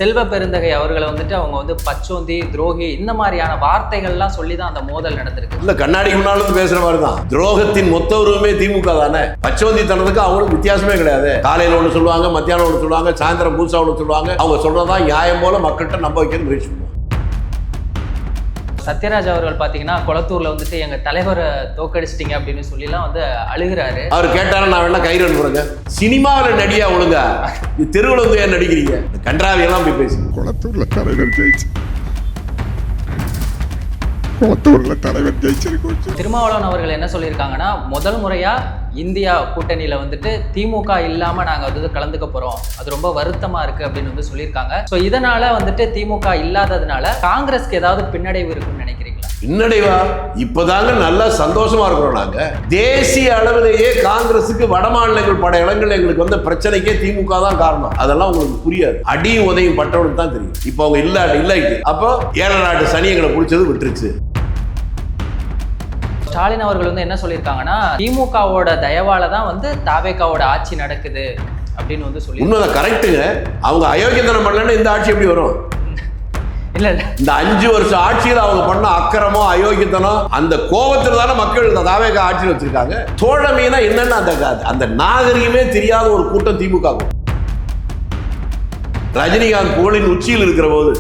செல்வ பெருந்தகை அவர்களை வந்துட்டு அவங்க வந்து பச்சோந்தி, துரோகி இந்த மாதிரியான வார்த்தைகள்லாம் சொல்லி தான் அந்த மோதல் நடந்திருக்கு. இல்ல கண்ணாடிக்கு முன்னாலும் பேசுற மாதிரி தான். துரோகத்தின் மொத்த உருவமே திமுக தானே. பச்சோந்தி தனத்துக்கு அவங்களுக்கு வித்தியாசமே கிடையாது. காலையில ஒண்ணு சொல்லுவாங்க, மத்தியானம் ஒண்ணு சொல்லுவாங்க, சாயந்தரம் புதுசா ஒண்ணு சொல்லுவாங்க. அவங்க சொல்றதான் நியாயம் போல மக்கள்கிட்ட நம்ப வைக்க முயற்சி பண்ணுவாங்க. சத்யராஜ் அவர்கள் பாத்தீங்கன்னா கொளத்தூர்ல வந்துட்டு எங்க தலைவரை தோக்கடிச்சிட்டீங்க அப்படின்னு சொல்லிலாம் வந்து அழுகிறாரு. அவர் கேட்டாலும் நான் வேணா கயிறு அனுப்புறேங்க. சினிமாவில் நடியா ஒழுங்கா, தெருவில் வந்து ஏன் நடிக்கிறீங்க? கன்றாவி எல்லாம் போய் பேசி கொளத்தூர்ல தலைவர் ஜெயிச்சு, கொளத்தூர்ல தலைவர் ஜெயிச்சிருக்கு. திருமாவளவன் அவர்கள் என்ன சொல்லியிருக்காங்கன்னா, முதல் முறையா இந்தியா கூட்டணியில வந்துட்டு திமுக இல்லாம நாங்க வந்து கலந்துக்க போறோம், அது ரொம்ப வருத்தமா இருக்கு அப்படின்னு வந்து சொல்லியிருக்காங்க. ஸோ இதனால வந்துட்டு திமுக இல்லாததுனால காங்கிரஸ்க்கு ஏதாவது பின்னடைவு இருக்குன்னு நினைக்கிறீங்களா? பின்னடைவா? இப்பதாங்க நல்லா சந்தோஷமா இருக்கிறோம். நாங்க தேசிய அளவிலேயே காங்கிரஸுக்கு வட மாநிலங்கள் பட இடங்கள் எங்களுக்கு வந்த பிரச்சனைக்கே திமுக தான் காரணம். அதெல்லாம் உங்களுக்கு புரியாது. அடியும் உதவியும் பட்டவனுக்கு தான் தெரியும். இப்போ அவங்க இல்லாயிட்டு அப்போ ஏழை நாட்டு சனி எங்களை பிடிச்சது விட்டுருச்சு. ஸ்டாலின் அவர்கள் வந்து என்ன சொல்லியிருக்காங்கன்னா, திமுகவோட தயவால தான் வந்து தாவேகாவோட ஆட்சி நடக்குது அப்படின்னு வந்து சொல்லி. உண்மைதான், கரெக்டுங்க. அவங்க அயோக்கியத்தனம் பண்ணலன்னா இந்த ஆட்சி எப்படி வரும்? இல்ல இந்த 5 வருஷம் ஆட்சியில் அவங்க பண்ண அக்கிரமோ அயோக்கியத்தனம், அந்த கோபத்தில் தானே மக்கள் இந்த தாவேகா ஆட்சியில் வச்சிருக்காங்க. தோழமைனா என்னன்னு அந்த நாகரிகமே தெரியாத ஒரு கூட்டம் திமுக. ரஜினிகாந்த் புகழின் உச்சியில் இருக்கிற போது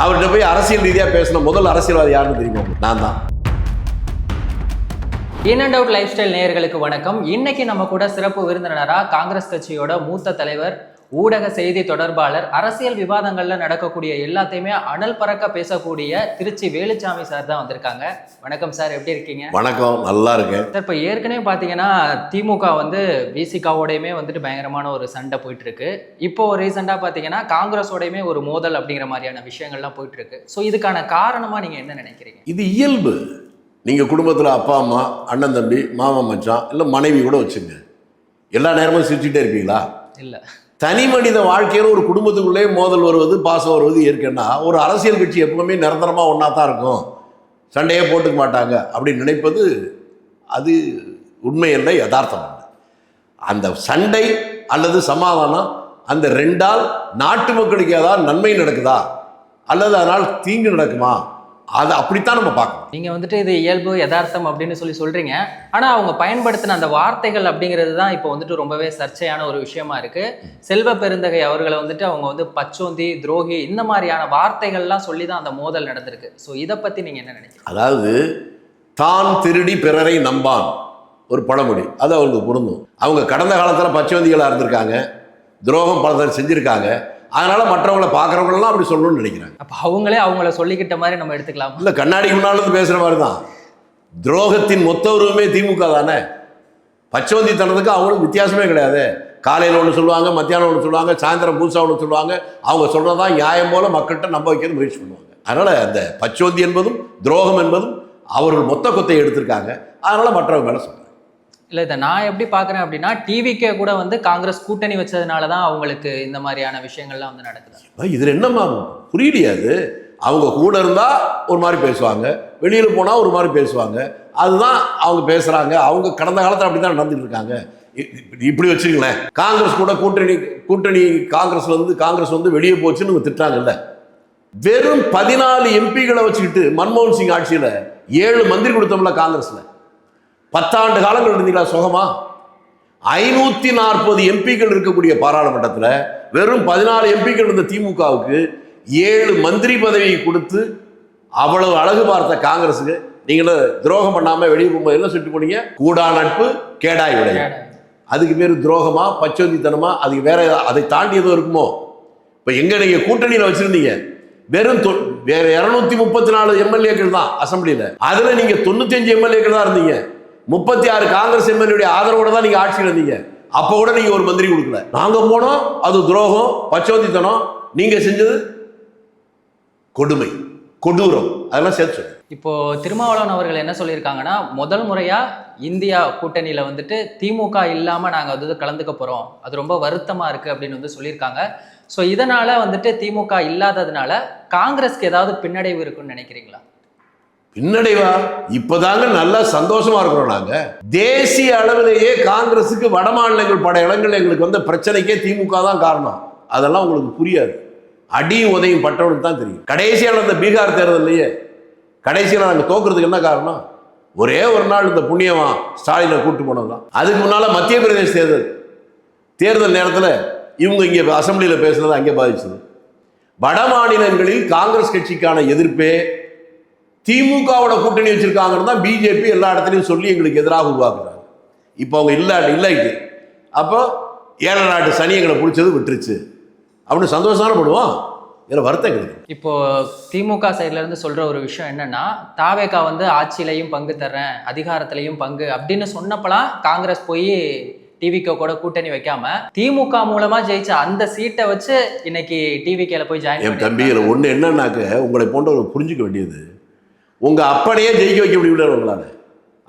அவர்கிட்ட போய் அரசியல் ரீதியாக பேசின முதல் அரசியல்வாதி யாருன்னு தெரியுமா? நான் தான். In and out life style நேயர்களுக்கு வணக்கம். இன்னைக்கு நம்ம கூட சிறப்பு விருந்தினராக காங்கிரஸ் கட்சியோட மூத்த தலைவர், ஊடக செய்தி தொடர்பாளர், அரசியல் விவாதங்கள்ல நடக்கக்கூடிய எல்லாத்தையுமே அனல் பறக்க பேசக்கூடிய திருச்சி வேலுச்சாமி சார் தான் வந்திருக்காங்க. வணக்கம் சார், எப்படி இருக்கீங்க? வணக்கம், நல்லா இருக்கேன் சார். இப்போ ஏற்கனவே பார்த்தீங்கன்னா திமுக வந்து விசிகாவோடையுமே வந்துட்டு பயங்கரமான ஒரு சண்டை போயிட்டு இருக்கு. இப்போ ரீசெண்டாக பார்த்தீங்கன்னா காங்கிரஸோடையுமே ஒரு மோதல் அப்படிங்கிற மாதிரியான விஷயங்கள்லாம் போயிட்டு இருக்கு. ஸோ இதுக்கான காரணமா நீங்க என்ன நினைக்கிறீங்க? இது இயல்பு. நீங்கள் குடும்பத்தில் அப்பா அம்மா, அண்ணன் தம்பி, மாமா மச்சான், இல்லை மனைவி கூட வச்சுங்க, எல்லா நேரமும் சிரிச்சுட்டே இருப்பீங்களா? இல்லை. தனி மனித வாழ்க்கையில் ஒரு குடும்பத்துக்குள்ளே மோதல் வருவது, பாசம் வருவது இயற்கைன்னா, ஒரு அரசியல் கட்சி எப்பவுமே நிரந்தரமாக ஒன்றா தான் இருக்கும், சண்டையே போட்டுக்க மாட்டாங்க அப்படின்னு நினைப்பது அது உண்மையல்ல, யதார்த்தம் இல்லை. அந்த சண்டை அல்லது சமாதானம் அந்த ரெண்டால் நாட்டு மக்களுக்கு ஏதாவது நன்மை நடக்குதா அல்லது அதனால் தீங்கு நடக்குமா, அது அப்படித்தான் நம்ம பார்க்கணும். நீங்க வந்துட்டு இது இயல்பு யதார்த்தம் அப்படின்னு சொல்றீங்க. ஆனா அவங்க பயன்படுத்தின அந்த வார்த்தைகள் அப்படிங்கிறது தான் இப்போ வந்துட்டு ரொம்பவே சர்ச்சையான ஒரு விஷயமா இருக்கு. செல்வ பெருந்தகை அவர்களை வந்துட்டு அவங்க வந்து பச்சோந்தி, துரோகி இந்த மாதிரியான வார்த்தைகள்லாம் சொல்லி தான் அந்த மோதல் நடந்திருக்கு. ஸோ இதை பத்தி நீங்க என்ன நினைக்கிறீங்க? அதாவது தான் திருடி பிறரை நம்பான் ஒரு பழமொழி, அது அவங்களுக்கு பொருந்தும். அவங்க கடந்த காலத்தில் பச்சோந்திகளாக இருந்திருக்காங்க, துரோகம் பலதை செஞ்சிருக்காங்க. அதனால மற்றவங்களை பார்க்குறவங்களெல்லாம் அப்படி சொல்லணும்னு நினைக்கிறாங்க. அப்போ அவங்களே அவங்கள சொல்லிக்கிட்ட மாதிரி நம்ம எடுத்துக்கலாம். இல்லை கண்ணாடிக்கு முன்னாலும் பேசுகிற மாதிரி தான். துரோகத்தின் மொத்த உருவமே திமுக தானே. பச்சோந்தி தனத்துக்கு அவங்களுக்கு வித்தியாசமே கிடையாது. காலையில் ஒன்று சொல்லுவாங்க, மத்தியானம் ஒன்று சொல்லுவாங்க, சாயந்தரம் புதுசாக ஒன்று சொல்லுவாங்க. அவங்க சொல்கிறதான் நியாயம் போல மக்கள்கிட்ட நம்ப வைக்க முயற்சி பண்ணுவாங்க. அதனால் அந்த பச்சோந்தி என்பதும் துரோகம் என்பதும் அவர்கள் மொத்த கொத்தையை எடுத்திருக்காங்க. அதனால் மற்றவங்க மேலே சொல்கிறாங்க. இல்லை, இதை நான் எப்படி பார்க்குறேன் அப்படின்னா, டிவிக்கே கூட வந்து காங்கிரஸ் கூட்டணி வச்சதுனால தான் அவங்களுக்கு இந்த மாதிரியான விஷயங்கள்லாம் வந்து நடக்குது. இதில் என்னம்மா புரியலையாது? அவங்க கூட இருந்தால் ஒரு மாதிரி பேசுவாங்க, வெளியில் போனால் ஒரு மாதிரி பேசுவாங்க. அதுதான் அவங்க பேசுகிறாங்க. அவங்க கடந்த காலத்தில் அப்படி தான் நடந்துட்டு இருக்காங்க. இப்படி வச்சுங்களேன், காங்கிரஸ் கூட கூட்டணி காங்கிரஸ் வந்து வெளியே போச்சுன்னு திட்டாங்கல்ல. வெறும் 14 எம்பிகளை வச்சுக்கிட்டு மன்மோகன் சிங் ஆட்சியில் 7 மந்திரி கொடுத்தோம்ல காங்கிரஸில். 10 ஆண்டு காலங்கள் இருந்தீங்களா சுகமா? 540 எம்பிக்கள் இருக்கக்கூடிய பாராளுமன்றத்தில் வெறும் 14 எம்பிக்கள் இருந்த திமுகவுக்கு 7 மந்திரி பதவியை கொடுத்து அவ்வளவு அழகு பார்த்த காங்கிரஸுக்கு நீங்கள துரோகம் பண்ணாம வெளியே போகும்போது என்ன சொல்லிட்டு போனீங்க? கூடா நட்பு கேடாய் விளைய. அதுக்கு பேர் துரோகமா, பச்சோந்தித்தனமா? அதுக்கு வேற அதை தாண்டி எதுவும் இருக்குமோ? இப்போ எங்க நீங்க கூட்டணியில் வச்சிருந்தீங்க வெறும் வேற 234 எம்எல்ஏக்கள் தான் அசம்பிளியில். அதுல நீங்க 95 எம்எல்ஏக்கள் தான் இருந்தீங்க. 36 காங்கிரஸ் எம்எல்ஏ ஆதரவோட தான் நீங்க ஆட்சியில் இருந்தீங்க. அப்ப கூட நீங்க ஒரு மந்திரி கொடுக்கல. நாங்க போனோம், அது துரோகம், பச்சோந்தித்தனம். நீங்க செஞ்சது கொடுமை, கொடூரம். அதெல்லாம் சேர்த்து. இப்போ திருமாவளவன் அவர்கள் என்ன சொல்லியிருக்காங்கன்னா, முதல் முறையா இந்தியா கூட்டணியில வந்துட்டு திமுக இல்லாம நாங்க வந்து கலந்துக்க போறோம், அது ரொம்ப வருத்தமா இருக்கு அப்படின்னு வந்து சொல்லியிருக்காங்க. ஸோ இதனால வந்துட்டு திமுக இல்லாததுனால காங்கிரஸ்க்கு ஏதாவது பின்னடைவு இருக்குன்னு நினைக்கிறீங்களா? பின்னடைவா? இப்பதாங்க நல்லா சந்தோஷமா இருக்கிறோம். நாங்க தேசிய அளவிலேயே காங்கிரஸுக்கு வட மாநிலங்கள் பட இடங்கள் எங்களுக்கு வந்த பிரச்சனைக்கே திமுக தான் காரணம். அதெல்லாம் உங்களுக்கு புரியாது. அடியும் உதையும் பட்டவனுக்கு தான் தெரியும். கடைசியாக நடந்த பீகார் தேர்தலையே கடைசியில் நாங்கள் தோக்குறதுக்கு என்ன காரணம்? ஒரே ஒரு நாள் இந்த புண்ணியமா ஸ்டாலினை கூட்டு போனது தான். அதுக்கு முன்னால மத்திய பிரதேச தேர்தல் நேரத்தில் இவங்க இங்கே அசம்பிளியில் பேசுனது அங்கே பாதிச்சது. வட மாநிலங்களில் காங்கிரஸ் கட்சிக்கான எதிர்ப்பே திமுகவோட கூட்டணி வச்சிருக்காங்கன்னு தான் பிஜேபி எல்லா இடத்துலையும் சொல்லி எங்களுக்கு எதிராக உருவாக்குறாங்க. இப்போ அவங்க இல்லாயிட்டு அப்போ ஏழை நாட்டு சனி எங்களை பிடிச்சது விட்டுருச்சு அப்படின்னு சந்தோஷமான பண்ணுவோம். இதில் வருத்தம் கிடையாது. இப்போ திமுக சைட்ல இருந்து சொல்ற ஒரு விஷயம் என்னன்னா, தாவேகா வந்து ஆட்சியிலையும் பங்கு தர்றேன், அதிகாரத்திலையும் பங்கு அப்படின்னு சொன்னப்பலாம் காங்கிரஸ் போய் டிவிகே கூட கூட்டணி வைக்காம திமுக மூலமா ஜெயிச்ச அந்த சீட்டை வச்சு இன்னைக்கு டிவிகேல போய் ஜாயின் என் தம்பிகளை ஒன்று என்னன்னாக்க, உங்களை போன்றவங்க புரிஞ்சுக்க வேண்டியது, உங்க அப்பனையே ஜெயிக்க வைக்க முடியல உங்களால,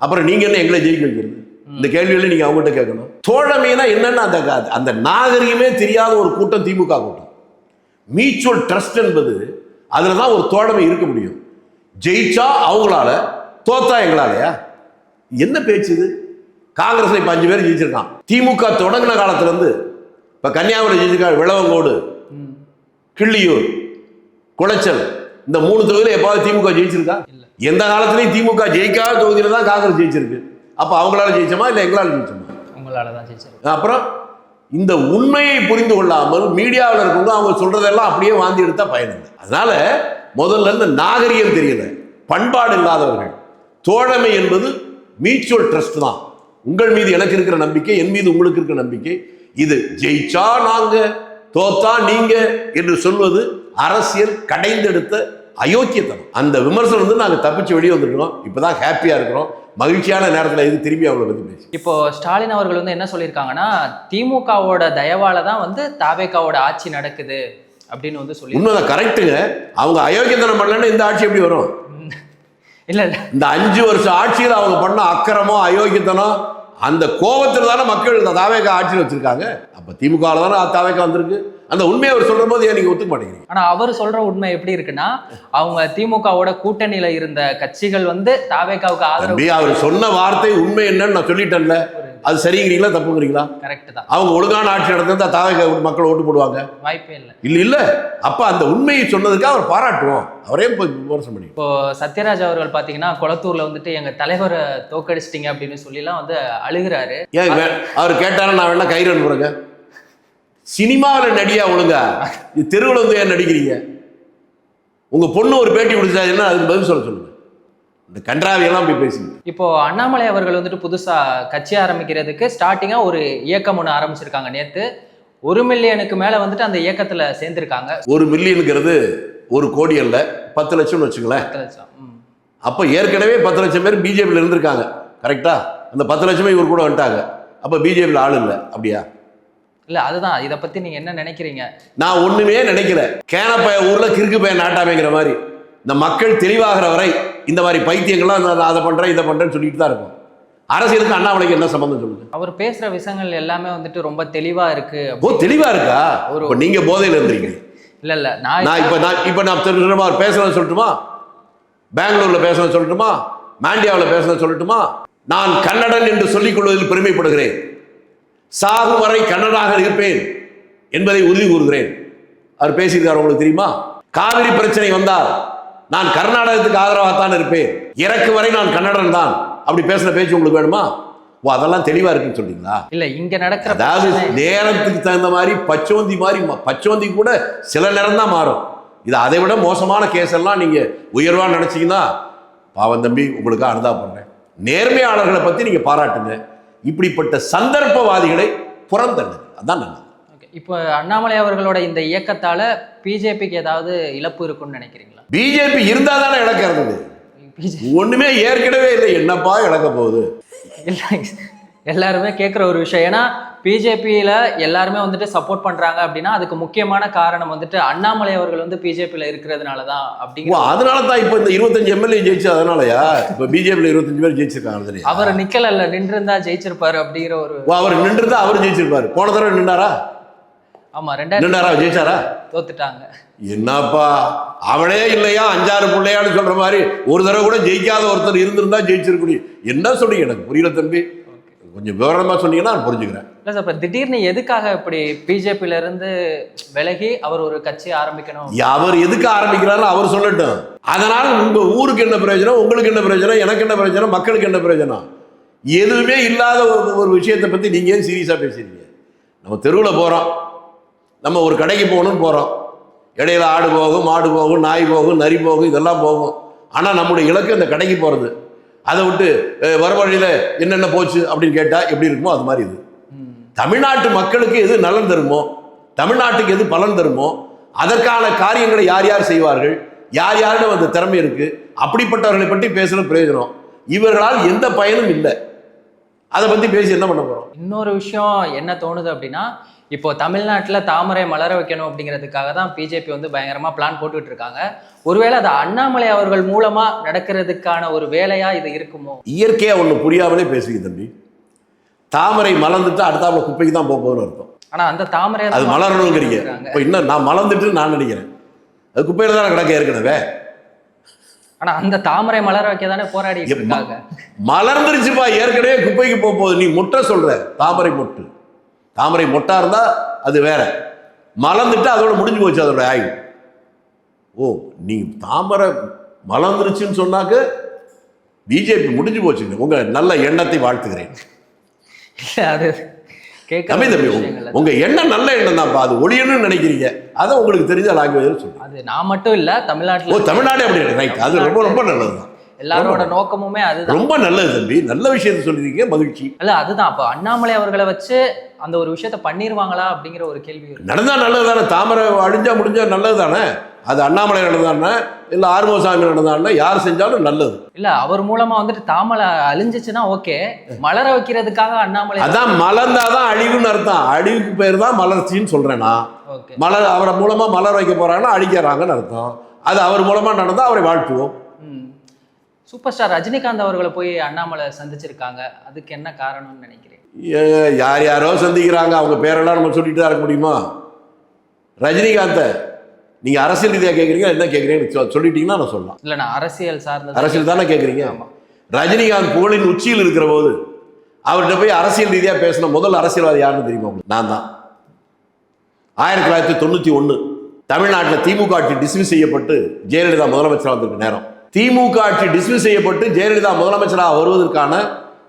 அப்புறம் நீங்க என்ன எங்களை ஜெயிக்க வைக்கிறது? இந்த கேள்விகளை நீங்க அவங்ககிட்ட கேட்கணும். தோழமைனா என்னன்னா அந்த நாகரிகமே தெரியாத ஒரு கூட்டம் திமுக கூட்டம். மியூச்சுவல் ட்ரஸ்ட் என்பது அதுல தான் ஒரு தோழமை இருக்க முடியும். ஜெயிச்சா அவங்களால, தோத்தா எங்களாலயா? என்ன பேச்சு இது? காங்கிரஸ்ல இப்ப 5 பேர் ஜெயிச்சிருக்கான். திமுக தொடங்கின காலத்துல இருந்து இப்ப கன்னியாகுமரி ஜெயிச்சிருக்காங்க, விளவங்கோடு, கிள்ளியூர், குளச்சல், இந்த 3 தொகுதியில எப்பாவது திமுக ஜெயிச்சிருக்கா? எந்த காலத்திலையும் திமுக ஜெயிக்காத தொகுதியில தான் காங்கிரஸ் ஜெயிச்சிருக்கு. அப்ப அவங்களால ஜெயிச்சோமா இல்ல எங்களால ஜெயிச்சோமா? உங்களாலதான் ஜெயிச்சிருக்கு. அப்புறம் இந்த உண்மையை புரிந்து கொள்ளாமல் மீடியாவில் இருக்கவங்க அவங்க சொல்றதெல்லாம் அப்படியே வாந்தி எடுத்தா பயனில்லை. அதனால முதல்ல இந்த நாகரிகம் தெரியல, பண்பாடு இல்லாதவர்கள். தோழமை என்பது மியூச்சுவல் ட்ரஸ்ட் தான். உங்கள் மீது எனக்கு இருக்கிற நம்பிக்கை, என் மீது உங்களுக்கு இருக்கிற நம்பிக்கை. இது ஜெயிச்சா நாங்க, தோத்தா நீங்க என்று சொல்வது அரசியல் கடைந்தெடுத்த அயோக்கியத்தனம். அந்த விமர்சனம் வந்து நாங்கள் தப்பிச்சு வெளியே வந்துருக்கோம். இப்பதான் ஹாப்பியா இருக்கிறோம், மகிழ்ச்சியான நேரத்தில் இது திரும்பி அவங்களை பத்தி பேசி. இப்போ ஸ்டாலின் அவர்கள் வந்து என்ன சொல்லியிருக்காங்கன்னா, திமுகவோட தயவால தான் வந்து தாவேகாவோட ஆட்சி நடக்குது அப்படின்னு வந்து சொல்லி. உண்மைதான், கரெக்டுங்க. அவங்க அயோக்கியத்தனம் பண்ணலன்னா இந்த ஆட்சி எப்படி வரும்? இல்ல இல்ல, இந்த 5 வருஷம் ஆட்சியில் அவங்க பண்ண அக்கிரமோ அயோக்கியத்தனம், அந்த கோபத்தில் தானே மக்கள் இந்த தாவேகா ஆட்சியில் வச்சிருக்காங்க. அப்ப திமுக தானே தாவேகா வந்திருக்கு. அந்த உண்மையை அவர் சொல்ற போது ஏன் நீங்க ஒத்துக்க மாட்டேங்கிறீங்க? ஆனா அவர் சொல்ற உண்மை எப்படி இருக்குன்னா, அவங்க திமுகவோட கூட்டணியில இருந்த கட்சிகள் வந்து தாவேகாவுக்கு ஆதரவு. அவர் சொன்ன வார்த்தை உண்மை என்னன்னு நான் சொல்லிட்டேன்ல, அது சரிங்கிறீங்களா தப்புங்கிறீங்களா? கரெக்ட் தான். அவங்க ஒழுங்கான ஆட்சி நடந்தா தாவேகா மக்கள் ஓட்டு போடுவாங்க? வாய்ப்பே இல்லை. இல்ல அப்ப அந்த உண்மையை சொன்னதுக்கு அவர் பாராட்டுவோம், அவரே விமர்சனம் பண்ணி. இப்போ சத்யராஜ் அவர்கள் பாத்தீங்கன்னா குளத்தூர்ல வந்துட்டு எங்க தலைவரை தோக்கடிச்சிட்டீங்க அப்படின்னு சொல்லி எல்லாம் வந்து அழுகிறாரு. ஏன் அவர் கேட்டாலும் நான் வேணா கயிறு அனுப்புறேங்க. சினிமாவில் நடியா ஒழுங்கா, இது தெருவில் வந்து ஏன் நடிக்கிறீங்க? உங்க பொண்ணு ஒரு பேட்டி கொடுத்தா என்ன அதுக்கு பதில் சொல்ல சொல்லுங்க. இந்த கன்றாவியெல்லாம் போய் பேசுங்க. இப்போ அண்ணாமலை அவர்கள் வந்துட்டு புதுசா கட்சி ஆரம்பிக்கிறதுக்கு ஸ்டார்டிங்கா ஒரு இயக்கம் ஒன்று ஆரம்பிச்சிருக்காங்க. நேத்து 1 மில்லியனுக்கு மேல வந்துட்டு அந்த இயக்கத்துல சேர்ந்திருக்காங்க. 1 மில்லியனுங்கிறது 1 கோடி அல்ல, 10 லட்சம்னு வச்சுங்களேன். 10 லட்சம். அப்ப ஏற்கனவே 10 லட்சம் பேர் பிஜேபியில் இருந்திருக்காங்க, கரெக்டா? அந்த 10 லட்சமே இவர் கூட வந்துட்டாங்க. அப்ப பிஜேபியில் ஆள் இல்லை, அப்படியா? இல்ல, அதுதான். இதை பத்தி நீங்க என்ன நினைக்கிறீங்க? நான் ஒண்ணுமே நினைக்கல. கேனப்பய ஊர்ல கிறுக்கு பையன் நாட்டாமைங்கிற மாதிரி இந்த மக்கள் தெளிவாகிற வரை இந்த மாதிரி பைத்தியங்கள்லாம் நான் அதை பண்றேன் இதை பண்றேன்னு சொல்லிட்டு தான் இருக்கும். அரசியலுக்கு அண்ணாமலைக்கு என்ன சம்பந்தம் சொல்லுங்க? அவர் பேசுற விஷயங்கள் எல்லாமே வந்துட்டு ரொம்ப தெளிவா இருக்கு. தெளிவா இருக்கா? இப்ப நீங்க போதையில இருந்தீங்க. இல்ல இல்ல, நான் திரும்ப பேசுறேன்னு சொல்லட்டுமா? பெங்களூர்ல பேசுறேன்னு சொல்லட்டுமா? மாண்டியாவில் பேசுறேன்னு சொல்லட்டுமா? நான் கன்னடன் என்று சொல்லிக் கொள்வதில் பெருமைப்படுகிறேன். சாகும் வரை கன்னடாக இருப்பேன் என்பதை உறுதி கூறுகிறேன். அவர் பேசியிருக்காரு, உங்களுக்கு தெரியுமா? காவிரி பிரச்சனை வந்தால் நான் கர்நாடகத்துக்கு ஆதரவாகத்தான் இருப்பேன், இறக்கு வரை நான் கன்னடன் தான். அப்படி பேசுற பேச்சு உங்களுக்கு வேணுமா? அதெல்லாம் தெளிவா இருக்குன்னு சொல்றீங்களா? இல்ல, இங்க நடக்கிற அதாவது நேரத்துக்கு தகுந்த மாதிரி பச்சோந்தி கூட சில நேரம் தான் மாறும். இது அதை விட மோசமான கேஸ் எல்லாம் நீங்க உயர்வா நினைச்சீங்கன்னா பாவம் தம்பி, உங்களுக்கு அனுதாபப்படுறேன். நேர்மையாளர்களை பத்தி நீங்க பாராட்டுங்க, இப்படிப்பட்ட சந்தர்ப்பவாதிகளை புறந்தள்ளுங்க, அதான் நல்லது. இப்போ அண்ணாமலை அவர்களோட இந்த இயக்கத்தால பிஜேபிக்கு ஏதாவது இழப்பு இருக்குன்னு நினைக்கிறீங்களா? பிஜேபி இருந்தா தானே இழக்க இருந்தது, ஒண்ணுமே ஏற்கனவே இல்லை, என்னப்பா இழக்க போகுது? எல்லாருமே கேட்குற ஒரு விஷயம். ஏன்னா பிஜேபியில எல்லாருமே வந்துட்டு சப்போர்ட் பண்றாங்க அப்படின்னா அதுக்கு முக்கியமான காரணம் வந்துட்டு அண்ணாமலை அவர்கள் வந்து பிஜேபியில இருக்கிறதுனால தான். அப்படிங்கிற அதனால தான் இப்போ இந்த 25 எம்எல்ஏ ஜெயிச்சு, அதனாலயா இப்போ பிஜேபியில் 25 பேர் ஜெயிச்சிருக்காங்க. அவர் நிக்கல, நின்று இருந்தா ஜெயிச்சிருப்பாரு அப்படிங்கிற ஒரு. அவர் நின்று இருந்தா அவர் ஜெயிச்சிருப்பாரு. போன தடவை நின்றாரா? ஆமா, 2000 நின்றாரா? ஜெயிச்சாரா? தோத்துட்டாங்க. என்னப்பா அவளே இல்லையா 5-6 பிள்ளையான்னு சொல்ற மாதிரி ஒரு தடவை கூட ஜெயிக்காத ஒருத்தர் இருந்திருந்தா ஜெயிச்சிருக்க முடியும். என்ன சொல்றீங்க? எனக்கு புரியல தம்பி. கொஞ்சம் விவரமாக சொன்னீங்கன்னா நான் புரிஞ்சுக்கிறேன். இல்லை சார், இப்போ திடீர்னு எதுக்காக இப்படி பிஜேபியில இருந்து விலகி அவர் ஒரு கட்சி ஆரம்பிக்கணும்? அவர் எதுக்கு ஆரம்பிக்கிறாரு அவர் சொல்லட்டும். அதனால் உங்க ஊருக்கு என்ன பிரயோஜனம், உங்களுக்கு என்ன பிரயோஜனம், எனக்கு என்ன பிரயோஜனம், மக்களுக்கு என்ன பிரயோஜனம்? எதுவுமே இல்லாத ஒரு விஷயத்தை பற்றி நீங்கள் ஏன் சீரியஸாக பேசுறீங்க? நம்ம தெருவில் போகிறோம், நம்ம ஒரு கடைக்கு போகணும்னு போகிறோம், இடையில ஆடு போகும், மாடு போகும், நாய் போகும், நரி போகும், இதெல்லாம் போகும். ஆனால் நம்முடைய இலக்கு அந்த கடைக்கு போகிறது. அதை விட்டு வர வழியில் என்னென்ன போச்சு அப்படின்னு கேட்டால் எப்படி இருக்குமோ அது மாதிரி இது. தமிழ்நாட்டு மக்களுக்கு எது நலன் தருமோ, தமிழ்நாட்டுக்கு எது பலன் தருமோ அதற்கான காரியங்களை யார் யார் செய்வார்கள், யார் யாரிடம் அந்த திறமை இருக்கு, அப்படிப்பட்டவர்களை பற்றி பேசுகிற பிரயோஜனம். இவர்களால் எந்த பயனும் இல்லை. அதை பற்றி பேசி என்ன பண்ண போகிறோம்? இன்னொரு விஷயம் என்ன தோணுது அப்படின்னா, இப்போ தமிழ்நாட்டில் தாமரை மலர வைக்கணும் அப்படிங்கிறதுக்காக தான் பிஜேபி வந்து பயங்கரமாக பிளான் போட்டுட்டு இருக்காங்க. ஒருவேளை அது அண்ணாமலை அவர்கள் மூலமா நடக்கிறதுக்கான ஒரு வேலையா இது இருக்குமோ? இயற்கையாக ஒன்று புரியாமலே பேசுங்க தம்பி. தாமரை மலர்ந்துட்டு அடுத்தாப்புல குப்பைக்கு தான் போகுதுன்னு அர்த்தம். ஆனா அந்த தாமரை அது மலரணுங்கிறீங்க. இப்போ இன்னும் நான் மலர்ந்துட்டு நான் நினைக்கிறேன் அது குப்பையில தான் கிடக்க ஏற்கனவே. ஆனா அந்த தாமரை மலர வைக்க தானே போராடி இருக்காங்க. மலர்ந்துருச்சுப்பா, ஏற்கனவே குப்பைக்கு போகுது. நீ முட்டை சொல்ற, தாமரை மொட்டு. தாமரை மொட்டா இருந்தா அது வேற, மலர்ந்துட்டு அதோட முடிஞ்சு போச்சு அதோட ஆய்வு. ஓ, நீ தாமரை மலர்ந்துருச்சுன்னு சொன்னாக்க பிஜேபி முடிஞ்சு போச்சுங்க. உங்க நல்ல எண்ணத்தை வாழ்த்துகிறேன். அது தம்பி உங்க எண்ணம் நல்ல எண்ணம் தான்ப்பா, அது ஒளியணும்னு நினைக்கிறீங்க. அதை உங்களுக்கு தெரிஞ்ச லாங்குவேஜ் சொல்லுங்க. அது நான் மட்டும் இல்ல, தமிழ்நாட்டுல தமிழ்நாடே அப்படி ரைட். அது ரொம்ப ரொம்ப நல்லதுதான். எல்லாரோட நோக்கமுமே அதுதான். ரொம்ப நல்லது தம்பி, நல்ல விஷயத்தை சொல்லிருக்கீங்க, மகிழ்ச்சி. இல்ல அதுதான், அப்ப அண்ணாமலை அவர்களை வச்சு அந்த ஒரு விஷயத்த பண்ணிருவாங்களா அப்படிங்கிற ஒரு கேள்வி நடந்தா நல்லது தானே. தாமரை அழிஞ்சா முடிஞ்சா நல்லது தானே. அது அண்ணாமலை நடந்தானே இல்ல ஆறுமுகசாமி நடந்தானே, யார் செஞ்சாலும் நல்லது. இல்ல அவர் மூலமா வந்துட்டு தாமரை அழிஞ்சிச்சுன்னா ஓகே, மலர வைக்கிறதுக்காக அண்ணாமலை அதான் மலர்ந்தாதான் அழிவுன்னு அர்த்தம். அழிவுக்கு பேர் தான் மலர்ச்சின்னு சொல்றேன்னா. மலர் அவரை மூலமா மலர் வைக்க போறாங்கன்னா அழிக்கிறாங்கன்னு அர்த்தம். அது அவர் மூலமா நடந்தா அவரை வாழ்த்துவோம். சூப்பர் ஸ்டார் ரஜினிகாந்த் அவர்களை போய் அண்ணாமலை சந்திச்சிருக்காங்க, அதுக்கு என்ன காரணம்னு நினைக்கிறேன்? யார் யாரோ சந்திக்கிறாங்க, அவங்க பேரெல்லாம் நம்ம சொல்லிட்டு தான் இருக்க முடியுமா? ரஜினிகாந்தை நீங்க அரசியல் ரீதியாக கேட்குறீங்க, என்ன கேட்குறீங்க சொல்லிட்டீங்கன்னா நான் சொல்லலாம். இல்லை, நான் அரசியல் சார்ந்த அரசியல் தானே கேட்குறீங்க. ரஜினிகாந்த் புகழின் உச்சியில் இருக்கிற போது அவர்கிட்ட போய் அரசியல் ரீதியாக பேசின முதல் அரசியல்வாதி யாருன்னு தெரியுமா? நான் தான். 1991 தமிழ்நாட்டில் திமுக ஆட்சி டிஸ்மிஸ் செய்யப்பட்டு ஜெயலலிதா முதலமைச்சராக வந்திருக்க நேரம். திமுக ஆட்சி டிஸ்மிஸ் செய்யப்பட்டு ஜெயலலிதா முதலமைச்சராக வருவதற்கான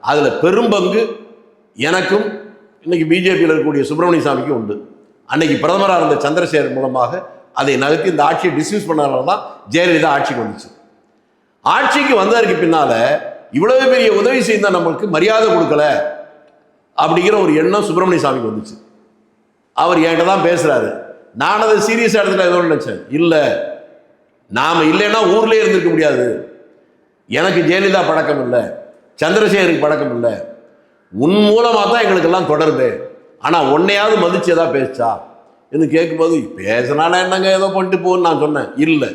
அதில் பெரும்பங்கு எனக்கும் இன்னைக்கு பிஜேபியில் இருக்கக்கூடிய சுப்பிரமணிய சாமிக்கும் உண்டு. அன்னைக்கு பிரதமராக இருந்த சந்திரசேகர் மூலமாக அதை நகர்த்தி இந்த ஆட்சியை டிஸ்மிஸ் பண்ணனால தான் ஜெயலலிதா ஆட்சிக்கு வந்துச்சு. ஆட்சிக்கு வந்ததற்கு பின்னால இவ்வளவு பெரிய உதவி செய்த நம்மளுக்கு மரியாதை கொடுக்கல அப்படிங்கிற ஒரு எண்ணம் சுப்பிரமணிய சாமிக்கு வந்துச்சு. அவர் என்கிட்ட தான் பேசுறாரு. நான் அதை சீரியஸாக எடுத்துட்டு ஏதோ நினைச்சேன். இல்லை, நாம இல்லைன்னா ஊர்லேயே இருந்திருக்க முடியாது. எனக்கு ஜெயலலிதா பழக்கம் இல்லை, சந்திரசேகருக்கு பழக்கம் இல்லை, உன் மூலமாக தான் எங்களுக்கெல்லாம் தொடர்பு. ஆனால் உன்னையாவது மதிச்சு ஏதாவது பேசா என்று கேட்கும்போது, பேசினால என்னங்க ஏதோ பண்ணிட்டு போன்னு நான் சொன்னேன். இல்லை,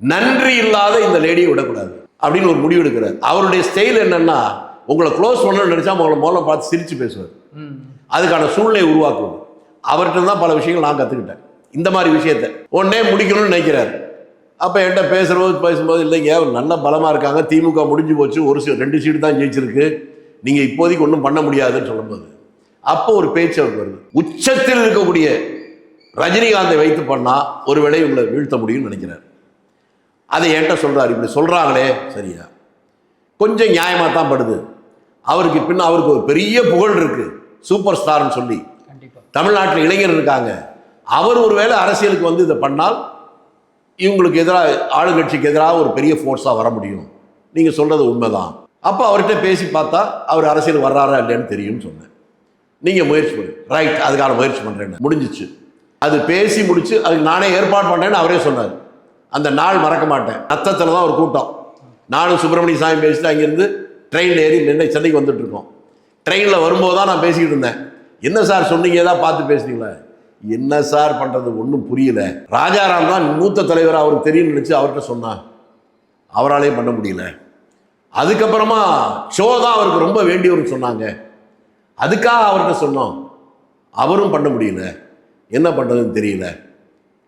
நன்றி இல்லாத இந்த லேடியை விடக்கூடாது அப்படின்னு ஒரு முடிவு எடுக்கிறார். அவருடைய ஸ்டைல் என்னன்னா, உங்களை க்ளோஸ் பண்ணணும்னு நினைச்சா உங்களை மூலம் பார்த்து சிரிச்சு பேசுவார். அதுக்கான சூழ்நிலை உருவாக்குவது. அவர்கிட்ட தான் பல விஷயங்கள் நான் கற்றுக்கிட்டேன். இந்த மாதிரி விஷயத்தை உடனே முடிக்கணும்னு நினைக்கிறார். அப்போ என்கிட்ட பேசும்போது இல்லைங்க, அவர் நல்ல பலமாக இருக்காங்க, திமுக முடிஞ்சு போச்சு, ஒரு 2 சீட்டு தான் ஜெயிச்சிருக்கு, நீங்கள் இப்போதைக்கு ஒன்றும் பண்ண முடியாதுன்னு சொல்லும்போது அப்போ ஒரு பேச்சு அவருக்கு வருது. உச்சத்தில் இருக்கக்கூடிய ரஜினிகாந்தை வைத்து பண்ணால் ஒருவேளை இவங்களை வீழ்த்த முடியும்னு நினைக்கிறார். அதை என்கிட்ட சொல்கிறார். இப்படி சொல்கிறாங்களே சரியா, கொஞ்சம் நியாயமாக தான் படுது. அவருக்கு பின்ன அவருக்கு ஒரு பெரிய புகழ் இருக்கு, சூப்பர் ஸ்டார்னு சொல்லி தமிழ்நாட்டில் இளைஞர் இருக்காங்க. அவர் ஒருவேளை அரசியலுக்கு வந்து இதை பண்ணால் இவங்களுக்கு எதிராக, ஆளுங்கட்சிக்கு எதிராக ஒரு பெரிய ஃபோர்ஸாக வர முடியும். நீங்கள் சொல்கிறது உண்மைதான். அப்போ அவர்கிட்ட பேசி பார்த்தா அவர் அரசியல் வர்றாரா இல்லைன்னு தெரியும்னு சொன்னேன். நீங்கள் முயற்சி பண்ணு. ரைட், அதுக்கான முயற்சி பண்ணுறேன்னு முடிஞ்சிச்சு. அது பேசி முடிச்சு அதுக்கு நானே ஏற்பாடு பண்ணேன்னு அவரே சொன்னார். அந்த நாள் மறக்க மாட்டேன். நத்தத்தில் தான் ஒரு கூட்டம். நானும் சுப்பிரமணிய சாமி பேசிட்டு அங்கேருந்து ட்ரெயினில் ஏறி சென்னைக்கு வந்துட்டு இருக்கோம். ட்ரெயினில் வரும்போது தான் நான் பேசிக்கிட்டு இருந்தேன். என்ன சார் சொன்னீங்க, ஏதாவது பார்த்து பேசுனீங்களா? என்ன சார் பண்ணுறது, ஒன்றும் புரியல. ராஜாராம் தான் மூத்த தலைவர், அவருக்கு தெரியும் நினச்சி அவர்கிட்ட சொன்னார். அவராலையும் பண்ண முடியல. அதுக்கப்புறமா ஷோ தான் அவருக்கு ரொம்ப வேண்டியவருக்கு சொன்னாங்க, அதுக்காக அவர்கிட்ட சொன்னோம், அவரும் பண்ண முடியல, என்ன பண்ணுறதுன்னு தெரியல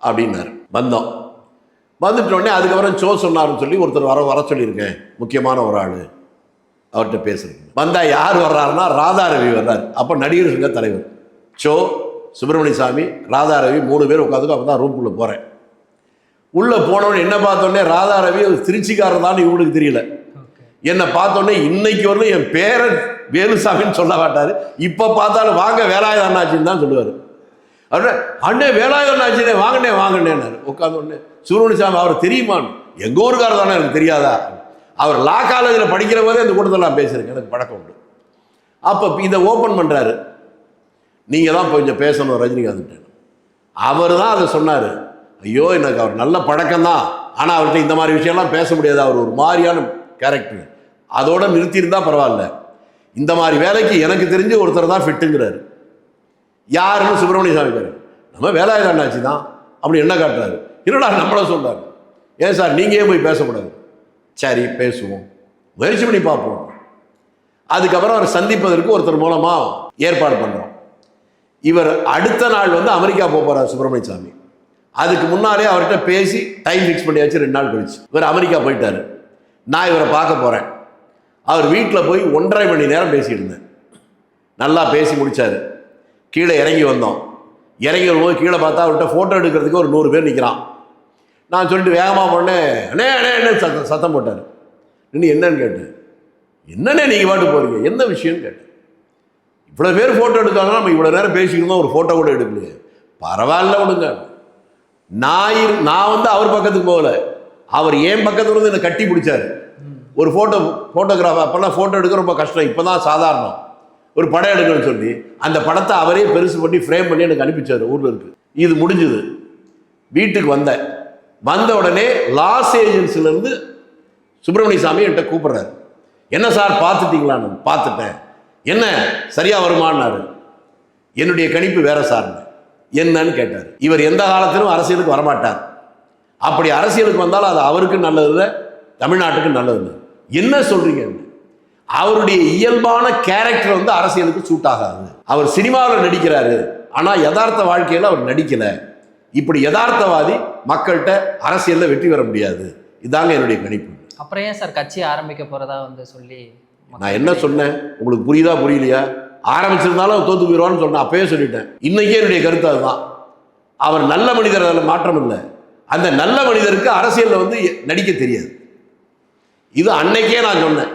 அப்படின்னார். வந்துட்டோடனே அதுக்கப்புறம் ஷோ சொன்னார்னு சொல்லி ஒருத்தர் வர சொல்லியிருக்கேன், முக்கியமான ஒரு ஆள் அவர்கிட்ட பேசுறேன். வந்தா யார் வர்றாருன்னா ராதாரவி வர்றாரு. அப்போ நடிகர் சங்க தலைவர் சோ சுப்பிரமணிய சாமி, ராதாரவி 3 பேர் உட்காந்துக்கும். அப்போ தான் ரூம்குள்ளே போகிறேன். உள்ளே போனவொடனே என்ன பார்த்தோன்னே ராதாரவி திருச்சிக்காரர் தான் இவனுக்கு தெரியல. என்னை பார்த்தோன்னே இன்னைக்கு வரலும் என் பேரன் வேலுசாமின்னு சொல்ல மாட்டார். இப்போ பார்த்தாலும் வாங்க வேலாயுத அண்ணாச்சின்னு தான் சொல்லுவார். அவர் அண்ணே வேலாயுத அண்ணாச்சினே வாங்கண்ணே வாங்கண்ணேன்னாரு. உட்காந்தோடனே சுப்பிரமணிய சாமி அவர் தெரியுமான்னு, எங்கள் ஊருக்காரர் தானே எனக்கு தெரியாதா? அவர் லா காலேஜில் படிக்கிற போதே அந்த கூட்டத்தில் நான் பேசுகிறேன், எனக்கு பழக்கம் உண்டு. அப்போ இதை ஓப்பன் பண்ணுறாரு. நீங்கள் தான் கொஞ்சம் பேசணும் ரஜினிகாந்த். அவர் தான் அதை சொன்னார். ஐயோ எனக்கு அவர் நல்ல பழக்கம்தான், ஆனால் அவர்கிட்ட இந்த மாதிரி விஷயம்லாம் பேச முடியாது, அவர் ஒரு மாதிரியான கேரக்டர், அதோட நிறுத்தியிருந்தா பரவாயில்ல, இந்த மாதிரி வேலைக்கு எனக்கு தெரிஞ்சு ஒருத்தர் தான் ஃபிட்டுங்கிறாரு. யாருன்னு சுப்பிரமணிய சாமி பேர், நம்ம வேலாயுத அண்ணாச்சி தான் அப்படி என்ன காட்டுறாரு. என்னடா நம்மள சொல்றாரு. ஏன் சார் நீங்கள் ஏன் போய் பேசக்கூடாது? சரி பேசுவோம், முயற்சி பண்ணி பார்ப்போம். அதுக்கப்புறம் அவர் சந்திப்பதற்கு ஒருத்தர் மூலமாக ஏற்பாடு பண்ணுறோம். இவர் அடுத்த நாள் வந்து அமெரிக்கா போகிறார் சுப்பிரமணிய சாமி. அதுக்கு முன்னாலே அவர்கிட்ட பேசி டைம் ஃபிக்ஸ் பண்ணியாச்சு. 2 நாள் கழிச்சு இவர் அமெரிக்கா போயிட்டார். நான் இவரை பார்க்க போகிறேன். அவர் வீட்டில் போய் 1.5 மணி நேரம் பேசிட்டு இருந்தேன். நல்லா பேசி முடித்தார். கீழே இறங்கி வந்தோம். இறங்கி வரும்போது கீழே பார்த்தா அவர்கிட்ட ஃபோட்டோ எடுக்கிறதுக்கு ஒரு 100 பேர் நிற்கிறான். நான் சொல்லிட்டு வேகமாக போனேன். அண்ணே அண்ணே என்ன சத்தம் போட்டார். இன்னும் என்னன்னு கேட்டேன். என்னண்ணே நீங்கள் பாட்டு போகிறீங்க, என்ன விஷயம்னு கேட்டேன். இவ்வளோ பேர் ஃபோட்டோ எடுக்காங்க, நம்ம இவ்வளோ நேரம் பேசிக்கணும், ஒரு ஃபோட்டோ கூட எடுக்கலையே. பரவாயில்ல விடுங்க. நான் வந்து அவர் பக்கத்துக்கு போகல, அவர் என் பக்கத்துல வந்து என்னை கட்டி பிடிச்சாரு. ஒரு ஃபோட்டோகிராஃபர், அப்போல்லாம் ஃபோட்டோ எடுக்க ரொம்ப கஷ்டம், இப்போ தான் சாதாரணம். ஒரு படம் எடுக்கணும்னு சொல்லி அந்த படத்தை அவரே பெருசு பண்ணி ஃப்ரேம் பண்ணி எனக்கு அனுப்பிச்சார். ஊரில் இருக்கு. இது முடிஞ்சுது. வீட்டுக்கு வந்த உடனே லாஸ் ஏஜென்சிலேருந்து சுப்பிரமணிய சாமி என்கிட்ட கூப்பிட்றாரு. என்ன சார் பார்த்துட்டீங்களான்னு. பார்த்துட்டேன். என்ன சரியா வருமானாரு. என்னுடைய கணிப்பு வேற சார். என்னன்னு கேட்டார். இவர் எந்த காலத்திலும் அரசியலுக்கு வரமாட்டார். அப்படி அரசியலுக்கு வந்தாலும் அது அவருக்கு நல்லது, தமிழ்நாட்டுக்கு நல்லது. என்ன சொல்றீங்க? அவருடைய இயல்பான கேரக்டர் வந்து அரசியலுக்கு சூட் ஆகாது. அவர் சினிமாவில் நடிக்கிறாரு, ஆனா யதார்த்த வாழ்க்கையில அவர் நடிக்கல. இப்படி யதார்த்தவாதி மக்கள்கிட்ட அரசியல்ல வெற்றி பெற முடியாது. இதாங்க என்னுடைய கணிப்பு. அப்புறம் ஏன் சார் கட்சி ஆரம்பிக்க போறதா வந்து சொல்லி? நான் என்ன சொன்னேன் உங்களுக்கு புரியுதா புரியலையா? ஆரம்பிச்சிருந்தாலும் தோத்து போயிடுவான்னு சொன்னேன். அப்பயே சொல்லிட்டேன். இன்னைக்கே என்னுடைய கருத்து அதுதான். அவர் நல்ல மனிதர், அதில் மாற்றம் இல்லை. அந்த நல்ல மனிதருக்கு அரசியலில் வந்து நடிக்க தெரியாது. இது அன்னைக்கே நான் சொன்னேன்.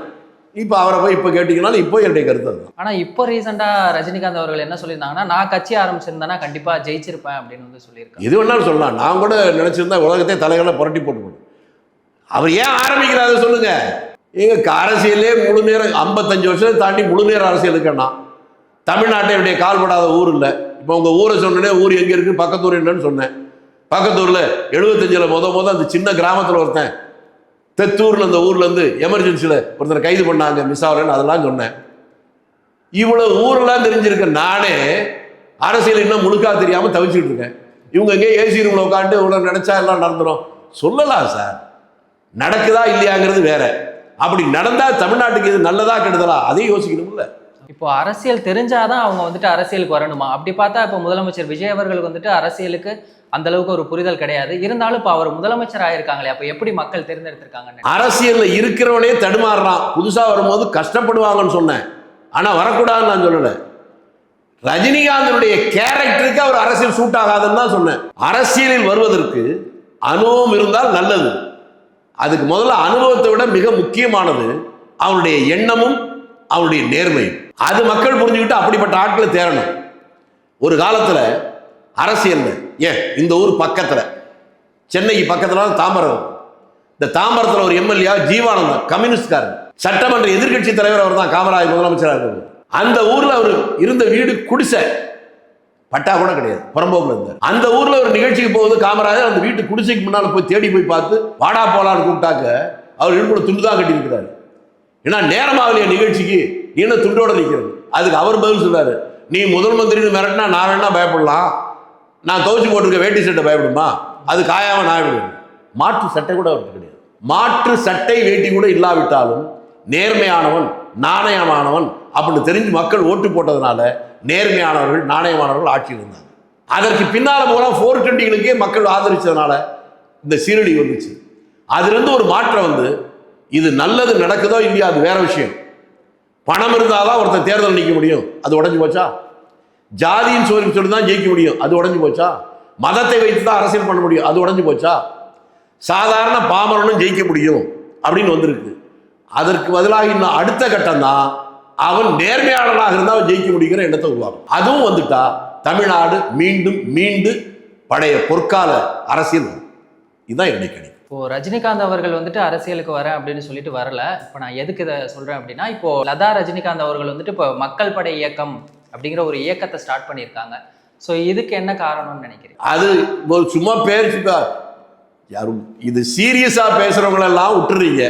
இப்போ அவரை போய் இப்போ கேட்டீங்கன்னாலும் இப்போ என்னுடைய கருத்து அதுதான். ஆனால் இப்போ ரீசெண்டாக ரஜினிகாந்த் அவர்கள் என்ன சொல்லியிருந்தாங்கன்னா, நான் கட்சி ஆரம்பிச்சிருந்தேன்னா கண்டிப்பாக ஜெயிச்சிருப்பேன் அப்படின்னு வந்து சொல்லியிருக்காங்க. எது வேணாலும் சொல்லலாம். நான் கூட நினைச்சிருந்தா உலகத்தை தலைகளை புரட்டி போட்டு. அவர் ஏன் ஆரம்பிக்கிறாரு சொல்லுங்க. எங்க அரசியலே முழு நேரம் 55 வருஷத்தை தாண்டி முழு நேரம் அரசியல் இருக்கேன்னா தமிழ்நாட்டை கால்படாத ஊர் இல்லை. இப்போ உங்க ஊரை சொன்னேனே, ஊர் எங்க இருக்கு, பக்கத்தூர் என்னன்னு சொன்னேன். பக்கத்தூர்ல 75ல் முத அந்த சின்ன கிராமத்தில் ஒருத்தன் தெத்தூர்ல அந்த ஊர்ல இருந்து எமர்ஜென்சியில ஒருத்தரை கைது பண்ணாங்க, மிஸ் ஆகலன்னு அதெல்லாம் சொன்னேன். இவ்வளவு ஊரெல்லாம் தெரிஞ்சிருக்க நானே அரசியல் இன்னும் முழுக்கா தெரியாம தவிச்சுட்டு இருக்கேன். இவங்க எங்கே ஏசி ரூம்ல உட்காந்து இவ்வளவு நினைச்சா எல்லாம் நடந்துடும் சொல்லலாம் சார். நடக்குதா இல்லையாங்கிறது வேற. அப்படி நடந்தா தமிழ்நாட்டுக்கு இது நல்லதா கெடுதலா அதையும் யோசிக்கணும்ல. இப்போ அரசியல் தெரிஞ்சாதான் அவங்க வந்துட்டு அரசியலுக்கு வரணுமா? அப்படி பார்த்தா இப்போ முதலமைச்சர் விஜய் அவர்களுக்கு வந்துட்டு அரசியலுக்கு அந்த அளவுக்கு ஒரு புரிதல் கிடையாது. இருந்தாலும் இப்போ அவர் முதலமைச்சர் ஆயிருக்காங்களே, அப்போ எப்படி மக்கள் தேர்ந்தெடுத்திருக்காங்க? அரசியல்ல இருக்கிறவனே தடுமாறுறான். புதுசா வரும்போது கஷ்டப்படுவாங்கன்னு சொன்னேன், ஆனா வரக்கூடாதுன்னு நான் சொல்லல. ரஜினிகாந்தனுடைய கேரக்டருக்கு அவர் அரசியல் சூட் ஆகாதுன்னு தான் சொன்னேன். அரசியலில் வருவதற்கு அனுபவம் இருந்தால் நல்லது. அதுக்கு முதல்ல அனுபவத்தை விட மிக முக்கியமானது அவனுடைய எண்ணமும் அவனுடைய நேர்மையும். அது மக்கள் புரிஞ்சுக்கிட்டு அப்படிப்பட்ட ஆட்களை தேரணும். ஒரு காலத்துல அரசியல் இந்த ஊர் பக்கத்துல, சென்னைக்கு பக்கத்துல தாம்பரம். இந்த தாம்பரத்தில் ஒரு எம்எல்ஏ ஜீவானந்தம், கம்யூனிஸ்ட்காரர், சட்டமன்ற எதிர்கட்சி தலைவர் அவர் தான். காமராஜ் முதலமைச்சராக இருந்தது. அந்த ஊர்ல அவர் இருந்த வீடு குடிசை, பட்டா கூட கிடையாது, புறம்போக்குல இருந்தார். அந்த ஊர்ல ஒரு நிகழ்ச்சிக்கு போகுது காமராஜர். அந்த வீட்டு குடிசைக்கு முன்னால போய் தேடி போய் பார்த்து வாடா போலான்னு கூப்பிட்டாக்க அவர் இடுப்புல துண்டு தான் கட்டி இருக்கிறாரு. ஏன்னா நேரமாகலைய நிகழ்ச்சிக்கு என்ன துண்டோட நிற்கிறது. அதுக்கு அவர் பதில் சொல்றாரு, நீ முதல் மந்திரின்னு மிரட்டினா நான் வேணா பயப்படலாம், நான் துவச்சி போட்டிருக்க வேட்டி சட்டை பயப்படுமா? அது காயாம நான் விடுவேன். மாற்று சட்டை கூட அவருக்கு கிடையாது. மாற்று சட்டை வேட்டி கூட இல்லாவிட்டாலும் நேர்மையானவன் நாணயமானவன் அப்படின்னு தெரிஞ்சு மக்கள் ஓட்டு போட்டதுனால நேர்மையானவர்கள் நாணயமானவர்கள் ஆட்சியில் இருந்தாங்க. அதற்கு பின்னால போல 420களுக்கே மக்கள் ஆதரிச்சதுனால இந்த சீரடி வந்துச்சு. அதுல இருந்து ஒரு மாற்றம் வந்து இது நல்லது நடக்குதோ இல்லையா அது வேற விஷயம். பணம் இருந்தாதான் ஒருத்தர் தேர்தல் நிற்க முடியும், அது உடைஞ்சு போச்சா? ஜாதியின் சொல்லி தான் ஜெயிக்க முடியும், அது உடைஞ்சு போச்சா? மதத்தை வைத்து தான் அரசியல் பண்ண முடியும், அது உடைஞ்சு போச்சா? சாதாரண பாமரனும் ஜெயிக்க முடியும் அப்படின்னு வந்திருக்கு. அதற்கு பதிலாக இன்னும் அடுத்த கட்டம் தான் அவன் நேர்மையாளனாக இருந்தால் ஜெயிக்க முடியுங்கிற எண்ணத்தை உருவாக்கும். அதுவும் வந்துட்டா தமிழ்நாடு மீண்டு பழைய பொற்கால அரசியல். இதுதான் என்னுடைய கணிப்பு. இப்போ ரஜினிகாந்த் அவர்கள் வந்துட்டு அரசியலுக்கு வரேன் அப்படின்னு சொல்லிட்டு வரல. இப்போ நான் எதுக்கு இதை சொல்றேன் அப்படின்னா, இப்போ லதா ரஜினிகாந்த் அவர்கள் வந்துட்டு இப்போ மக்கள் படை இயக்கம் அப்படிங்கிற ஒரு இயக்கத்தை ஸ்டார்ட் பண்ணியிருக்காங்க. ஸோ இதுக்கு என்ன காரணம்னு நினைக்கிறேன்? அது சும்மா பேர் யாரும் இது சீரியஸா பேசுறவங்களெல்லாம் விட்டுறீங்க,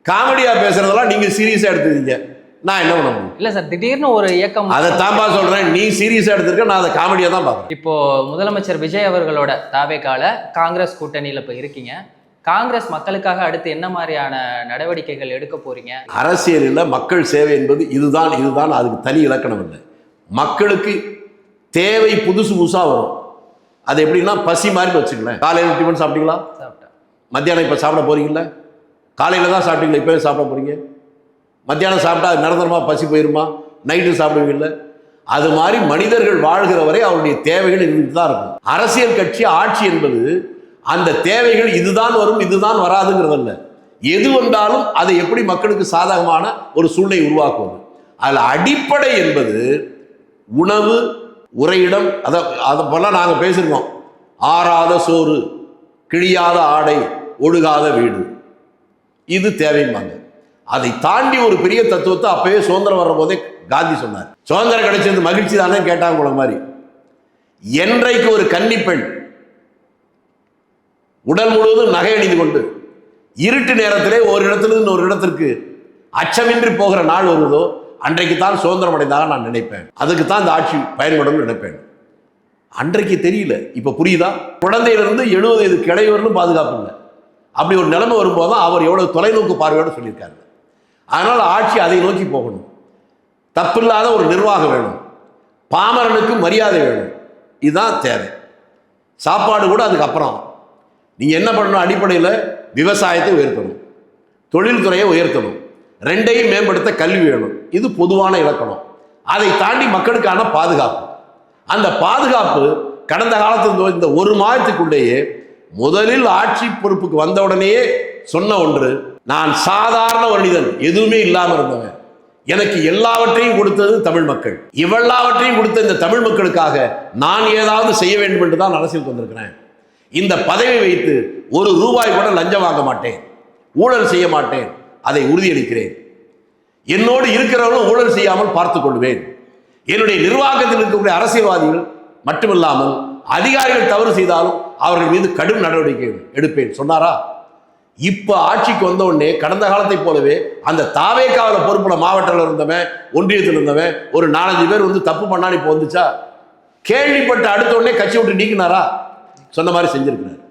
காமெடியா பேசுறதெல்லாம் நீங்க சீரியஸா எடுத்துக்கிறீங்க. நான் என்ன பண்ண முடியும்? இல்ல சார், திடீர்னு ஒரு இயக்கம், அதை தான்பா சொல்றேன். நீ சீரியஸா எடுத்திருக்க, நான் அதை காமெடியா தான் பார்க்கறேன். இப்போ முதலமைச்சர் விஜய் அவர்களோட தாவேக்கால காங்கிரஸ் கூட்டணியில இப்ப இருக்கீங்க. காங்கிரஸ் மக்களுக்காக அடுத்து என்ன மாதிரியான நடவடிக்கைகள் எடுக்க போறீங்க? அரசியலில் மக்கள் சேவை என்பது இதுதான் அதுக்கு தனி இலக்கணம் இல்லை. மக்களுக்கு தேவை புதுசா வரும். அது எப்படின்னா பசி மாதிரி வச்சுக்கலேன். காலையில் டிஃபன் சாப்பிட்டீங்களா? சாப்பிட்டேன். மத்தியானம் இப்போ சாப்பிட போறீங்களா? காலையில் தான் சாப்பிட்டீங்களா? இப்போவே சாப்பிட போறீங்க? மத்தியானம் சாப்பிட்டா நிரந்தரமாக பசி போயிருமா? நைட்டு சாப்பிடுவீங்கல்ல? அது மாதிரி மனிதர்கள் வாழ்கிற வரை அவருடைய தேவைகள் இருந்துட்டு தான் இருக்கும். அரசியல் கட்சி ஆட்சி என்பது அந்த தேவைகள் இதுதான் வரும் இதுதான் வராதுங்கிறதல்ல. எது வந்தாலும் அதை எப்படி மக்களுக்கு சாதகமான ஒரு சூழ்நிலை உருவாக்குவது. அதில் அடிப்படை என்பது உணவு, உறையிடம். அதை போல நாங்கள் பேசியிருக்கோம். ஆறாத சோறு, கிழியாத ஆடை, ஒழுகாத வீடு, இது தேவைம்பாங்க. அதை தாண்டி ஒரு பெரிய தத்துவத்தை அப்பவே சுதந்திரம் வர்ற போதே காந்தி சொன்னார். சுதந்திரம் கிடைச்சது மகிழ்ச்சி தானே கேட்டாங்க போல மாதிரி. என்றைக்கு ஒரு கன்னிப்பெண் உடல் முழுவதும் நகை அணிந்து கொண்டு இருட்டு நேரத்திலே ஒரு இடத்திலிருந்து இன்னொரு இடத்திற்கு அச்சமின்றி போகிற நாள் வருவதோ அன்றைக்கு தான் சுதந்திரம் அடைந்தாக நான் நினைப்பேன். அதுக்கு தான் இந்த ஆட்சி பயன்படும் நினைப்பேன். அன்றைக்கு தெரியல, இப்ப புரியுதா? குழந்தையிலிருந்து 70 வயது கிளைவர்களும் பாதுகாப்பு இல்லை. அப்படி ஒரு நிலைமை வரும்போது தான் அவர் எவ்வளவு தொலைநோக்கு பார்வையோடு சொல்லியிருக்காரு. அதனால் ஆட்சி அதை நோக்கி போகணும். தப்பில்லாத ஒரு நிர்வாகம் வேணும், பாமரனுக்கு மரியாதை வேணும். இதுதான் தேவை. சாப்பாடு கூட அதுக்கப்புறம். நீங்கள் என்ன பண்ணணும்? அடிப்படையில் விவசாயத்தை உயர்த்தணும், தொழில்துறையை உயர்த்தணும், ரெண்டையும் மேம்படுத்த கல்வி வேணும். இது பொதுவான இலக்கணம். அதை தாண்டி மக்களுக்கான பாதுகாப்பு. அந்த பாதுகாப்பு கடந்த காலத்தில் இந்த ஒரு மாதத்துக்குள்ளேயே முதலில் ஆட்சி பொறுப்புக்கு வந்தவுடனேயே சொன்ன ஒன்று, நான் சாதாரண மனிதன், எதுவுமே இல்லாமல் இருந்தவன், எனக்கு எல்லாவற்றையும் கொடுத்தது தமிழ் மக்கள். இவ்வளவாவற்றையும் கொடுத்த இந்த தமிழ் மக்களுக்காக நான் ஏதாவது செய்ய வேண்டும் என்று தான் அரசியலுக்கு வந்திருக்கிறேன். இந்த பதவி வைத்து ஒரு ரூபாய் கூட லஞ்சம் வாங்க மாட்டேன், ஊழல் செய்ய மாட்டேன், அதை உறுதியளிக்கிறேன். என்னோடு இருக்கிறவர்களும் ஊழல் செய்யாமல் பார்த்துக் கொள்வேன். என்னுடைய நிர்வாகத்தில் இருக்கக்கூடிய அரசியல்வாதிகள் மட்டுமில்லாமல் அதிகாரிகள் தவறு செய்தாலும் அவர்கள் மீது கடும் நடவடிக்கை எடுப்பேன் சொன்னாரா? இப்ப ஆட்சிக்கு வந்த உடனே கடந்த காலத்தை போலவே அந்த தாவேக்காவில பொறுப்புல மாவட்டத்தில் இருந்தவன், ஒன்றியத்தில் இருந்தவன் ஒரு 4-5 பேர் வந்து தப்பு பண்ணாலும் இப்போ வந்துச்சா? கேள்விப்பட்ட அடுத்த உடனே கட்சி விட்டு நீக்கினாரா? சொன்ன மாதிரி செஞ்சிருக்கிறார்.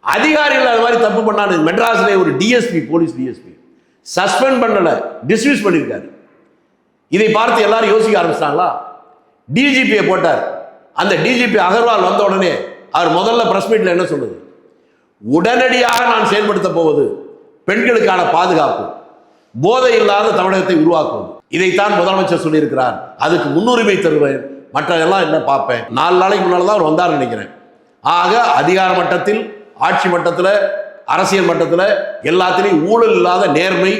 அதிகாரிகள் அது மாதிரி தப்பு பண்ணாரு. மெட்ராஸ்ல ஒரு டிஎஸ்பி, போலீஸ் டிஎஸ்பி சஸ்பெண்ட் பண்ணல, டிஸ்மிஸ் பண்ணியிருக்காரு. இதை பார்த்து எல்லாரும் யோசிக்க ஆரம்பிச்சிட்டாங்களா? டிஜிபியை போட்டார். அந்த டிஜிபி அகர்வால் வந்த உடனே அவர் முதல்ல பிரஸ் மீட்ல என்ன சொல்லுது? உடனடியாக நான் செயல்படுத்த போவது பெண்களுக்கான பாதுகாப்பு, போதை இல்லாத தமிழகத்தை உருவாக்குவது. இதைத்தான் முதலமைச்சர் சொல்லியிருக்கிறார். அதுக்கு முன்னுரிமை தருவேன், மற்றதெல்லாம் என்ன பார்ப்பேன். 4 நாளைக்கு முன்னால தான் அவர் வந்தார் நினைக்கிறேன். ஆக அதிகார மட்டத்தில், ஆட்சி மட்டத்தில், அரசியல் மட்டத்தில் எல்லாத்திலையும் ஊழல் இல்லாத நேர்மை.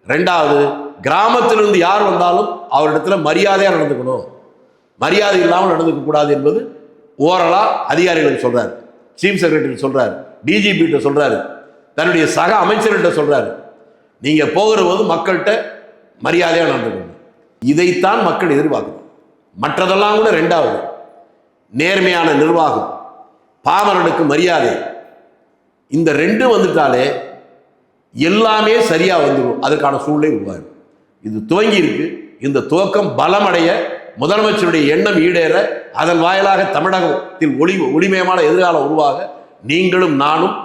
2வது, கிராமத்திலிருந்து யார் வந்தாலும் அவரிடத்துல மரியாதையாக நடந்துக்கணும், மரியாதை இல்லாமல் நடந்துக்க கூடாது என்பது ஓரலா அதிகாரிகளுக்கு சொல்றாரு, சீஃப் செக்ரட்டரி சொல்றாரு, டிஜிபிகிட்ட சொல்றாரு, தன்னுடைய சக அமைச்சர்கிட்ட சொல்றாரு. நீங்க போகிற போது மக்கள்கிட்ட மரியாதையாக நடந்துக்கணும். இதைத்தான் மக்கள் எதிர்பார்க்கணும். மற்றதெல்லாம் கூட 2வது, நேர்மையான நிர்வாகம், பாமரனுக்கு மரியாதை. இந்த 2 வந்துட்டாலே எல்லாமே சரியா வந்துடும். அதற்கான சூழ்நிலை உருவாகும். இது துவங்கி இருக்கு. இந்த துவக்கம் பலமடைய, முதலமைச்சருடைய எண்ணம் ஈடேற, அதன் வாயிலாக தமிழகத்தில் ஒளிமயமான எதிர்காலம் உருவாக நீங்களும் நானும்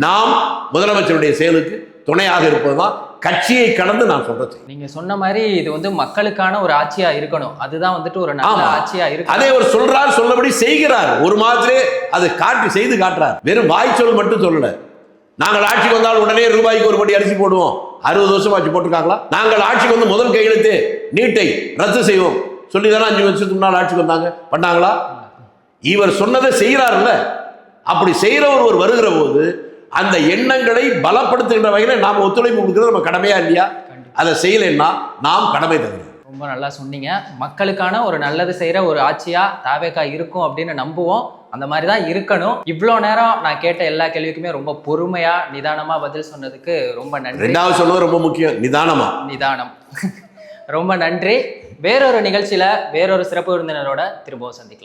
நாம் முதலமைச்சருடைய செயலுக்கு துணையாக இருப்பதுதான் கட்சியை கடந்து நான் சொல்றேன். நீங்க சொன்ன மாதிரி இது வந்து மக்களுக்கான ஒரு ஆட்சியா இருக்கணும். அதுதான் வந்துட்டு ஒரு நல்ல ஆட்சியா இருக்கு. அதே ஒரு சொல்றார், சொல்லபடி செய்கிறார். ஒரு மாதத்திலே அதை செய்து காட்டுறார். வெறும் வாய் சொல் மட்டும் சொல்லல. நாங்கள் ஆட்சிக்கு வந்தால் உடனே ரூபாய்க்கு ஒரு படி அரிசி போடுவோம், 60 வருஷம் ஆட்சி போட்டிருக்காங்களா? நாங்கள் ஆட்சிக்கு வந்து முதல் கையெழுத்து நீட்டை ரத்து செய்வோம் சொல்லி தானே 5 வருஷத்துக்கு முன்னால் ஆட்சிக்கு வந்தாங்க. பண்ணாங்களா? இவர் சொன்னதை செய்கிறாருல்ல. அப்படி செய்கிறவர் ஒரு வருகிற போது அந்த எண்ணங்களை பலப்படுத்துகின்ற வகையில் நாம் ஒத்துழைப்பு கொடுக்கிறது நம்ம கடமையா இல்லையா? அதை செய்யலைன்னா நாம் கடமை தருகிறோம். ரொம்ப நல்லா சொன்னீங்க. மக்களுக்கான ஒரு நல்லது செய்யற ஒரு ஆட்சியா தாவேகா இருக்கும் அப்படின்னு நம்புவோம். அந்த மாதிரி தான் இருக்கணும். இவ்வளோ நேரம் நான் கேட்ட எல்லா கேள்விக்குமே ரொம்ப பொறுமையா நிதானமா பதில் சொன்னதுக்கு ரொம்ப நன்றி. 2வது சொன்னது ரொம்ப முக்கியம், நிதானம். ரொம்ப நன்றி. வேறொரு நிகழ்ச்சியில வேறொரு சிறப்பு விருந்தினரோட திரும்பவும் சந்திக்கலாம்.